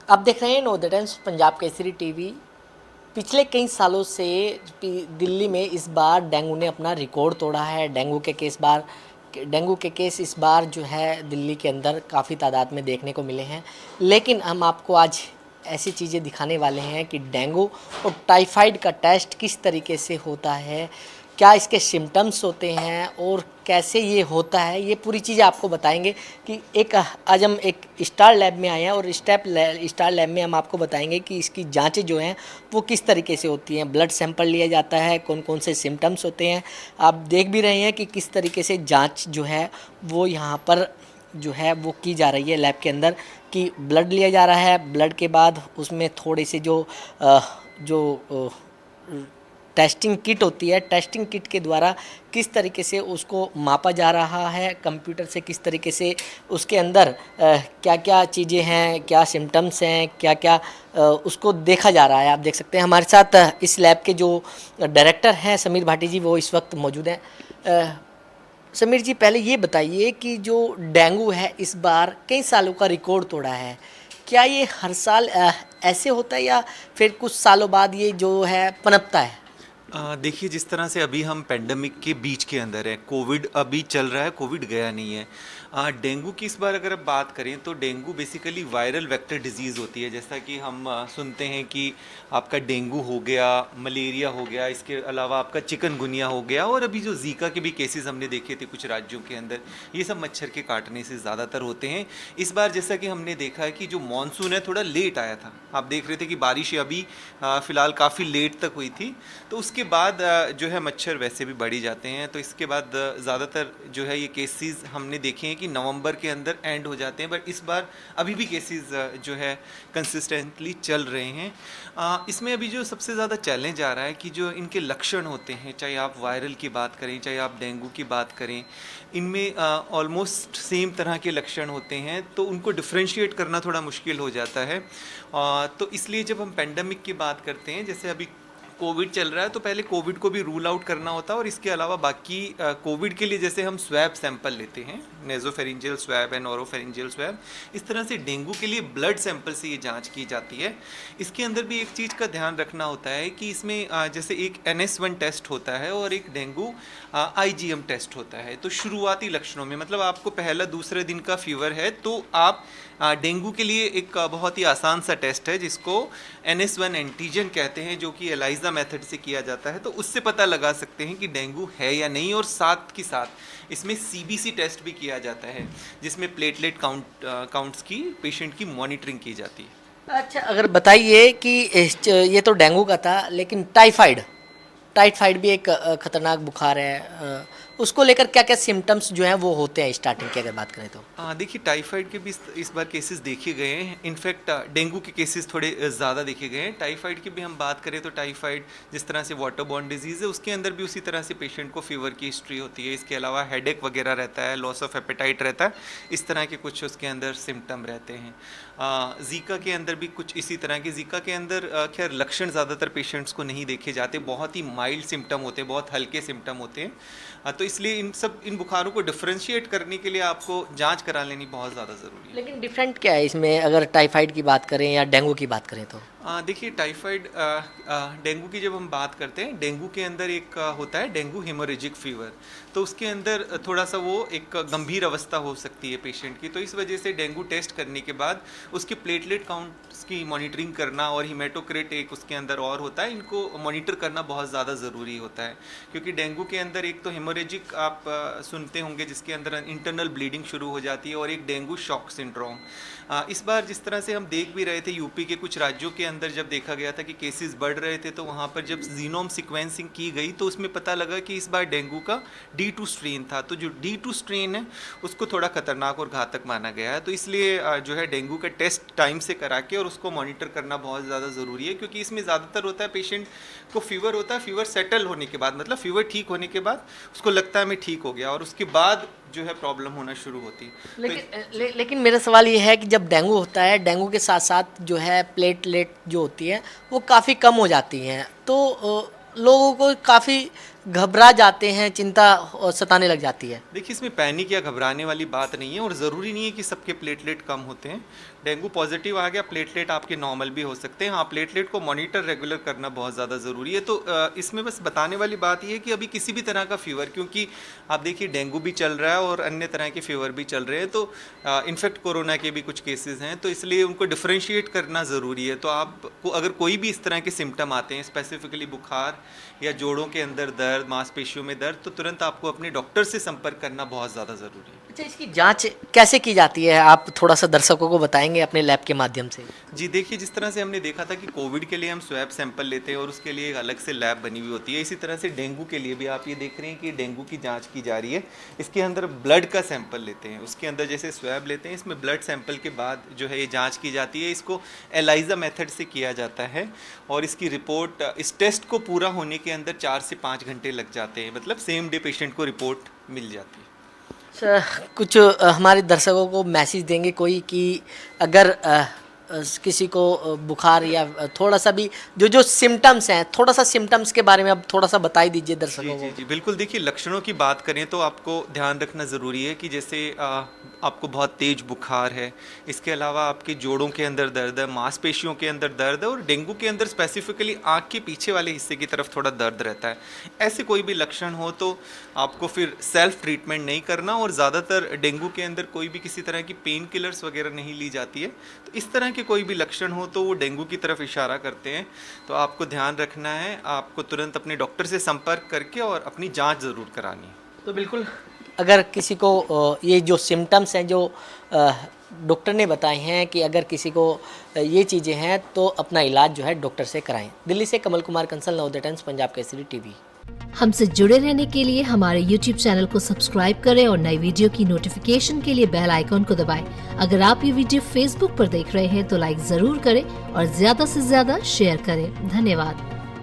आप देख रहे हैं know the times Punjab Kesari TV. पिछले कई सालों से दिल्ली में इस बार डेंगू ने अपना रिकॉर्ड तोड़ा है। डेंगू के केस इस बार जो है दिल्ली के अंदर काफ़ी तादाद में देखने को मिले हैं। लेकिन हम आपको आज ऐसी चीज़ें दिखाने वाले हैं कि डेंगू और टाइफाइड का टेस्ट किस तरीके से होता है, क्या इसके सिम्टम्स होते हैं और कैसे ये होता है, ये पूरी चीज़ें आपको बताएंगे। कि आज हम एक स्टार लैब में आए हैं और स्टार लैब में हम आपको बताएंगे कि इसकी जांचें जो हैं वो किस तरीके से होती हैं। ब्लड सैंपल लिया जाता है, कौन कौन से सिम्टम्स होते हैं। आप देख भी रहे हैं कि किस तरीके से जांच जो है वो यहाँ पर जो है वो की जा रही है लैब के अंदर। कि ब्लड लिया जा रहा है, ब्लड के बाद उसमें थोड़े से जो टेस्टिंग किट होती है, टेस्टिंग किट के द्वारा किस तरीके से उसको मापा जा रहा है, कंप्यूटर से किस तरीके से उसके अंदर क्या क्या चीज़ें हैं, क्या सिम्टम्स हैं, क्या क्या उसको देखा जा रहा है। आप देख सकते हैं हमारे साथ इस लैब के जो डायरेक्टर हैं समीर भाटी जी, वो इस वक्त मौजूद हैं। समीर जी, पहले ये बताइए कि जो डेंगू है इस बार कई सालों का रिकॉर्ड तोड़ा है। क्या ये हर साल ऐसे होता है या फिर कुछ सालों बाद ये जो है पनपता है? देखिए, जिस तरह से अभी हम पेंडेमिक के बीच के अंदर है, कोविड अभी चल रहा है, कोविड गया नहीं है। डेंगू की इस बार अगर आप बात करें तो dengue basically viral vector disease होती है। जैसा कि हम सुनते हैं कि आपका डेंगू हो गया, मलेरिया हो गया, इसके अलावा आपका चिकनगुनिया हो गया, और अभी जो जीका के भी केसेस हमने देखे थे कुछ राज्यों के अंदर, ये सब मच्छर के काटने से ज़्यादातर होते हैं। इस बार जैसा कि हमने देखा है कि जो मानसून है थोड़ा लेट आया था। आप देख रहे थे कि बारिश अभी फ़िलहाल काफ़ी लेट तक हुई थी, तो उसके बाद जो है मच्छर वैसे भी बढ़ ही जाते हैं। तो इसके बाद ज़्यादातर जो है ये केसेस हमने देखे हैं कि नवंबर के अंदर एंड हो जाते हैं, बट इस बार अभी भी केसेस जो है कंसिस्टेंटली चल रहे हैं। इसमें अभी जो सबसे ज़्यादा चैलेंज आ रहा है कि जो इनके लक्षण होते हैं, चाहे आप वायरल की बात करें, चाहे आप डेंगू की बात करें, इनमें ऑलमोस्ट सेम तरह के लक्षण होते हैं, तो उनको डिफ्रेंशिएट करना थोड़ा मुश्किल हो जाता है। तो इसलिए जब हम पेंडेमिक की बात करते हैं, जैसे अभी कोविड चल रहा है, तो पहले कोविड को भी रूल आउट करना होता है, और इसके अलावा बाकी कोविड के लिए जैसे हम स्वैब सैंपल लेते हैं, नेजोफेरिंजियल स्वैब एंड ओरोफेरिंजियल स्वैब, इस तरह से डेंगू के लिए ब्लड सैंपल से ये जांच की जाती है। इसके अंदर भी एक चीज़ का ध्यान रखना होता है कि इसमें जैसे एक NS1 टेस्ट होता है और एक डेंगू IgM टेस्ट होता है। तो शुरुआती लक्षणों में, मतलब आपको पहला दूसरे दिन का फीवर है, तो आप डेंगू के लिए एक बहुत ही आसान सा टेस्ट है जिसको NS1 एंटीजन कहते हैं, जो कि एलाइजा मेथड से किया जाता है। तो उससे पता लगा सकते हैं कि डेंगू है या नहीं, और साथ के साथ इसमें CBC टेस्ट भी किया जाता है, जिसमें प्लेटलेट काउंट्स की पेशेंट की मॉनिटरिंग की जाती है। अच्छा, अगर बताइए कि ये तो डेंगू का था, लेकिन टाइफाइड टाइफाइड भी एक खतरनाक बुखार है। उसको लेकर क्या क्या सिम्टम्स जो हैं वो होते हैं स्टार्टिंग की अगर बात करें तो? देखिए, टाइफाइड के भी इस बार केसेस देखे गए हैं। इनफैक्ट डेंगू के केसेस थोड़े ज़्यादा देखे गए हैं। टाइफाइड की भी हम बात करें तो टाइफाइड जिस तरह से वाटर बॉर्न डिजीज़ है, उसके अंदर भी उसी तरह से पेशेंट को फीवर की हिस्ट्री होती है। इसके अलावा हेडेक वगैरह रहता है, लॉस ऑफ एपेटाइट रहता है, इस तरह के कुछ उसके अंदर सिम्टम रहते हैं। जीका के अंदर भी कुछ इसी तरह के। जीका के अंदर खैर लक्षण ज़्यादातर पेशेंट्स को नहीं देखे जाते, बहुत ही माइल्ड सिम्टम होते हैं, बहुत हल्के सिम्टम होते हैं। तो इसलिए इन बुखारों को डिफ्रेंशिएट करने के लिए आपको जांच करा लेनी बहुत ज़्यादा ज़रूरी है। लेकिन डिफरेंट क्या है इसमें अगर टाइफाइड की बात करें या डेंगू की बात करें तो? देखिए, टाइफाइड डेंगू की जब हम बात करते हैं, डेंगू के अंदर एक होता है डेंगू हेमोरेजिक फीवर। तो उसके अंदर थोड़ा सा वो एक गंभीर अवस्था हो सकती है पेशेंट की। तो इस वजह से डेंगू टेस्ट करने के बाद उसके प्लेटलेट काउंट्स की मॉनिटरिंग करना, और हीमेटोक्रिट एक उसके अंदर और होता है, इनको मॉनिटर करना बहुत ज़्यादा ज़रूरी होता है। क्योंकि डेंगू के अंदर एक तो हेमोरेजिक आप सुनते होंगे, जिसके अंदर इंटरनल ब्लीडिंग शुरू हो जाती है, और एक डेंगू शॉक सिंड्रोम। इस बार जिस तरह से हम देख भी रहे थे, यूपी के कुछ राज्यों के अंदर जब देखा गया था कि केसेस बढ़ रहे थे, तो वहाँ पर जब जीनोम सीक्वेंसिंग की गई तो उसमें पता लगा कि इस बार डेंगू का D2 स्ट्रेन था। तो जो D2 स्ट्रेन है उसको थोड़ा खतरनाक और घातक माना गया है। तो इसलिए जो है डेंगू का टेस्ट टाइम से करा के और उसको मॉनिटर करना बहुत ज़्यादा ज़रूरी है, क्योंकि इसमें ज़्यादातर होता है पेशेंट को फीवर होता है, फीवर सेटल होने के बाद, मतलब फीवर ठीक होने के बाद उसको लगता है मैं ठीक हो गया, और उसके बाद जो है प्रॉब्लम होना शुरू होती है। लेकिन मेरा सवाल ये है कि जब डेंगू होता है, डेंगू के साथ साथ जो है प्लेटलेट जो होती है वो काफ़ी कम हो जाती हैं, तो लोगों को काफ़ी घबरा जाते हैं, चिंता सताने लग जाती है। देखिए, इसमें पैनिक या घबराने वाली बात नहीं है और ज़रूरी नहीं है कि सबके प्लेटलेट कम होते हैं। डेंगू पॉजिटिव आ गया, प्लेटलेट आपके नॉर्मल भी हो सकते हैं। हाँ, प्लेटलेट को मॉनिटर रेगुलर करना बहुत ज़्यादा ज़रूरी है। तो इसमें बस बताने वाली बात ये है कि अभी किसी भी तरह का फीवर, क्योंकि आप देखिए डेंगू भी चल रहा है और अन्य तरह के फीवर भी चल रहे हैं, तो इनफैक्ट कोरोना के भी कुछ केसेस हैं, तो इसलिए उनको डिफ्रेंशिएट करना ज़रूरी है। तो आपको अगर कोई भी इस तरह के सिम्टम आते हैं, स्पेसिफिकली बुखार या जोड़ों के अंदर दर्द, मांसपेशियों में दर्द, तो तुरंत आपको अपने डॉक्टर से संपर्क करना बहुत ज़्यादा ज़रूरी है। अच्छा, इसकी जांच कैसे की जाती है, आप थोड़ा सा दर्शकों को बताएंगे अपने लैब के माध्यम से? जी देखिए, जिस तरह से हमने देखा था कि कोविड के लिए हम स्वैब सैंपल लेते हैं और उसके लिए एक अलग से लैब बनी हुई होती है, इसी तरह से डेंगू के लिए भी आप ये देख रहे हैं कि डेंगू की जांच की जा रही है। इसके अंदर ब्लड का सैंपल लेते हैं, उसके अंदर जैसे स्वैब लेते हैं, इसमें ब्लड सैंपल के बाद जो है ये जांच की जाती है। इसको एलाइजा मेथड से किया जाता है और इसकी रिपोर्ट, इस टेस्ट को पूरा होने के अंदर 4 से 5 घंटे लग जाते हैं, मतलब सेम डे पेशेंट को रिपोर्ट मिल जाती है। कुछ हमारे दर्शकों को मैसेज देंगे कोई कि अगर किसी को बुखार या थोड़ा सा भी जो सिम्टम्स हैं, थोड़ा सा सिम्टम्स के बारे में आप थोड़ा सा बता ही दीजिए दर्शकों को। जी बिल्कुल। देखिए, लक्षणों की बात करें तो आपको ध्यान रखना ज़रूरी है कि जैसे आपको बहुत तेज बुखार है, इसके अलावा आपके जोड़ों के अंदर दर्द है, मांसपेशियों के अंदर दर्द है और डेंगू के अंदर स्पेसिफिकली आँख के पीछे वाले हिस्से की तरफ थोड़ा दर्द रहता है। ऐसे कोई भी लक्षण हो तो आपको फिर सेल्फ ट्रीटमेंट नहीं करना और ज़्यादातर डेंगू के अंदर कोई भी किसी तरह की पेन किलर्स वगैरह नहीं ली जाती है। तो इस तरह के कोई भी लक्षण हो तो वो डेंगू की तरफ इशारा करते हैं, तो आपको ध्यान रखना है, आपको तुरंत अपने डॉक्टर से संपर्क करके और अपनी जांच ज़रूर करानी है। तो बिल्कुल, अगर किसी को ये जो सिम्टम्स हैं जो डॉक्टर ने बताए हैं कि अगर किसी को ये चीज़ें हैं तो अपना इलाज जो है डॉक्टर से कराएं। दिल्ली से कमल कुमार कंसल, नवोदय टाइम्स, पंजाब केसरी टीवी। हमसे जुड़े रहने के लिए हमारे YouTube चैनल को सब्सक्राइब करें और नई वीडियो की नोटिफिकेशन के लिए बेल आइकॉन को दबाएं। अगर आप ये वीडियो Facebook पर देख रहे हैं तो लाइक जरूर करें और ज्यादा से ज्यादा शेयर करें। धन्यवाद।